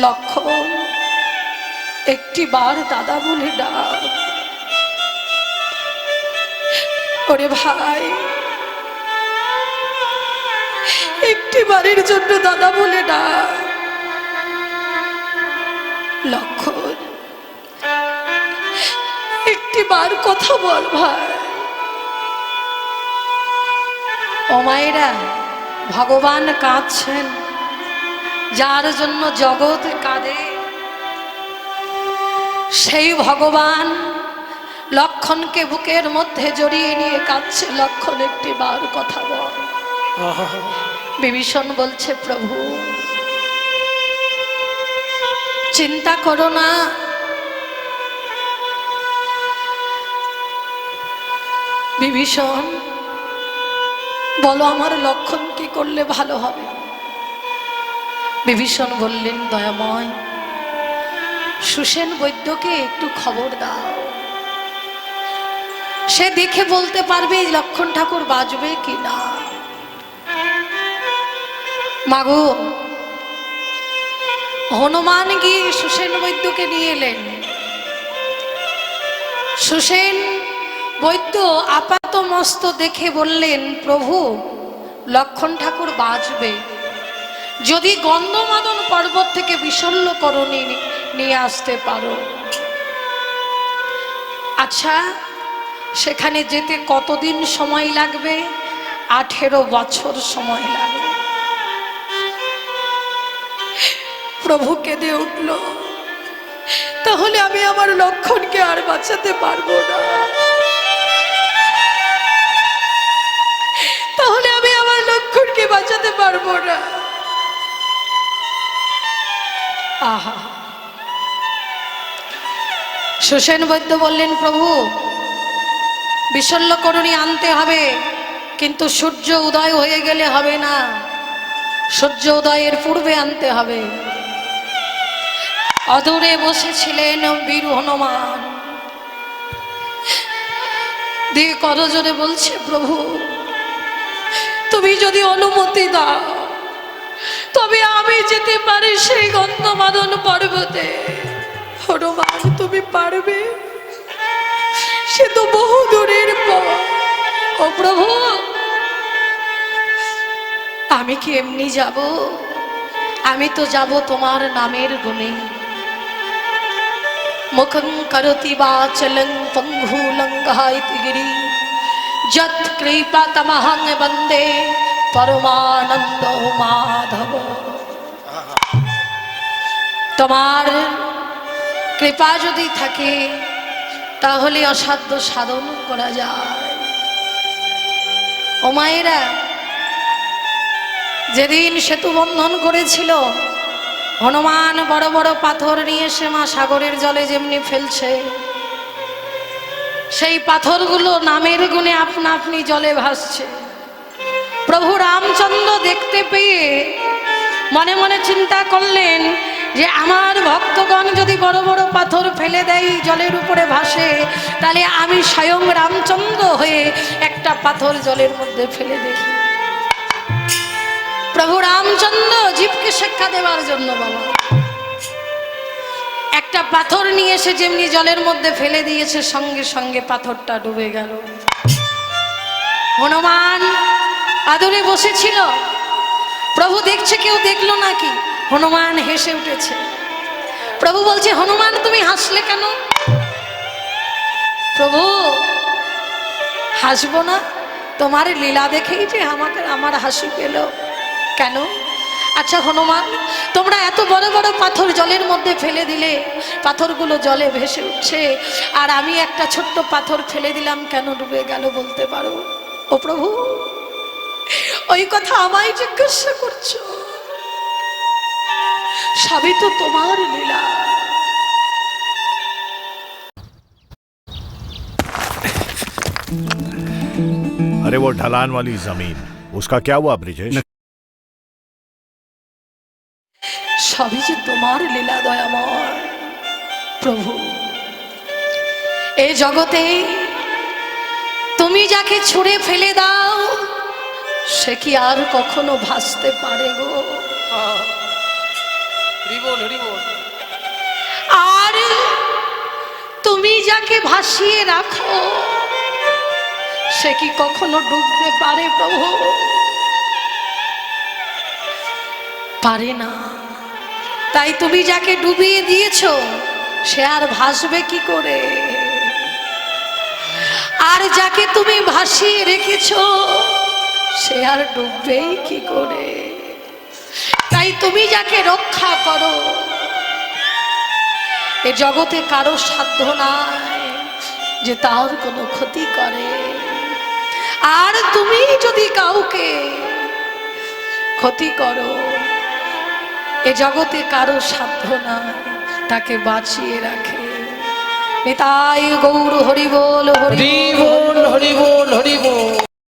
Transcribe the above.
লক্ষণ একটি বার দাদা বলে ডাক। ওরে ভাই, একটি বারের জন্য দাদা বলে ডাক। লক্ষণ একটি বার কথা বল ভাই। ও মায়েরা, ভগবান কাঁদছেন, যার জন্য জগৎ কাঁদে, সেই ভগবান লক্ষণকে বুকের মধ্যে জড়িয়ে নিয়ে কাঁদছে। লক্ষণ একটি বার কথা বল। বিভীষণ বলছে, প্রভু চিন্তা করো না, বিভীষণ বলো আমার লক্ষণ কি করলে ভালো হবে। বিভীষণ বললেন, দয়াময় সুসেন বৈদ্যকে একটু খবর দাও, সে দেখে বলতে পারবে লক্ষণ ঠাকুর বাঁচবে কি না। মাগো, হনুমান গিয়ে সুসেন বৈদ্যকে নিয়ে এলেন। সুসেন বৈদ্য আপাত মস্ত দেখে বললেন, প্রভু লক্ষণ ঠাকুর বাঁচবে যদি গন্ধমাদন পর্বত থেকে বিশল্যকরণী নিয়ে আসতে পারো। আচ্ছা, সেখানে যেতে কতদিন সময় লাগবে? 18 বছর সময় লাগবে। প্রভু কেঁদে উঠল, তাহলে আমি আমার লক্ষণকে আর বাঁচাতে পারবো না, তাহলে আমি আমার লক্ষণকে বাঁচাতে পারবো না। আহা, সুসেন বৈদ্য বললেন, প্রভু বিশল্যকরণী আনতে হবে, কিন্তু সূর্য উদয় হয়ে গেলে হবে না, সূর্য উদয়ের পূর্বে আনতে হবে। অদূরে বসেছিলেন বীর হনুমান, দিয়ে করজোরে বলছে, প্রভু তুমি যদি অনুমতি দাও তবে আমি যেতে পারি সেই গন্ধমাদন পর্বতে। হনুমান, তুমি পারবে? সে তো বহু দূরের পথ। ও প্রভু, আমি কি এমনি যাব? আমি তো যাব তোমার নামের গুণে। মুখং করতি বাচলং পঙ্গু লঙ্ঘায়তি গিরি যৎ কৃপাতমহং বন্দে পরমানন্দ মাধব। তোমার কৃপা যদি থাকে তাহলে অসাধ্য সাধন করা যায়। ও মায়েরা, যেদিন সেতু বন্ধন করেছিল, হনুমান বড় বড় পাথর নিয়ে এসে মা সাগরের জলে যেমনি ফেলছে, সেই পাথরগুলো নামের গুণে আপনা আপনি জলে ভাসছে। প্রভু রামচন্দ্র দেখতে পেয়ে মনে মনে চিন্তা করলেন যে আমার ভক্তগণ যদি বড় বড় পাথর ফেলে দেয় জলের উপরে ভাসে, তাহলে আমি স্বয়ং রামচন্দ্র হয়ে একটা পাথর জলের মধ্যে ফেলে দেখি। প্রভু রামচন্দ্র জীবকে শিক্ষা দেওয়ার জন্য বাবা একটা পাথর নিয়ে এসে যেমনি জলের মধ্যে ফেলে দিয়েছে, সঙ্গে সঙ্গে পাথরটা ডুবে গেল। হনুমান আদরে বসেছিল, প্রভু দেখছে, কেউ দেখলো নাকি? হনুমান হেসে উঠেছে। প্রভু বলছে, হনুমান তুমি হাসলে কেন? প্রভু, হাসবো না? তোমার লীলা দেখেই যে আমার হাসি পেল। কেন? আচ্ছা হনুমান, তোমরা এত বড় বড় পাথর জলের মধ্যে ফেলে দিলে, পাথরগুলো জলে ভেসে উঠছে, আর আমি একটা ছোট্ট পাথর ফেলে দিলাম, কেন ডুবে গেল বলতে পারো? ও প্রভু, ওই কথা আমায় জিজ্ঞাসা করছো? সবই তো তোমার লীলা। अरे वो ढलान वाली जमीन, उसका क्या हुआ ब्रिजेश? সবই যে তোমার লীলা দয়াময় প্রভু। এই জগতে তুমি যাকে ছুঁড়ে ফেলে দাও সে কি আর কখনো ভাসতে পারে গো? হরি বল হরি বল। আর তুমি যাকে ভাসিয়ে রাখো সে কি কখনো ডুবতে পারে প্রভু? পারে না। তাই তুমি যাকে ডুবিয়ে দিয়েছো সে আর ভাসবে কি করে? আর যাকে তুমি ভাসিয়ে রেখেছো সে আর ডুববেই কি করে? তাই তুমি যাকে রক্ষা করো এ জগতে কারো সাধ্য নাই যে তার কোনো ক্ষতি করে। আর তুমি যদি কাউকে ক্ষতি করো এ জগতে কারো সাধ্য নাই তাকে বাঁচিয়ে রাখে। নিতাই গৌর হরি বল হরি হরি বল হরি বল হরি বল।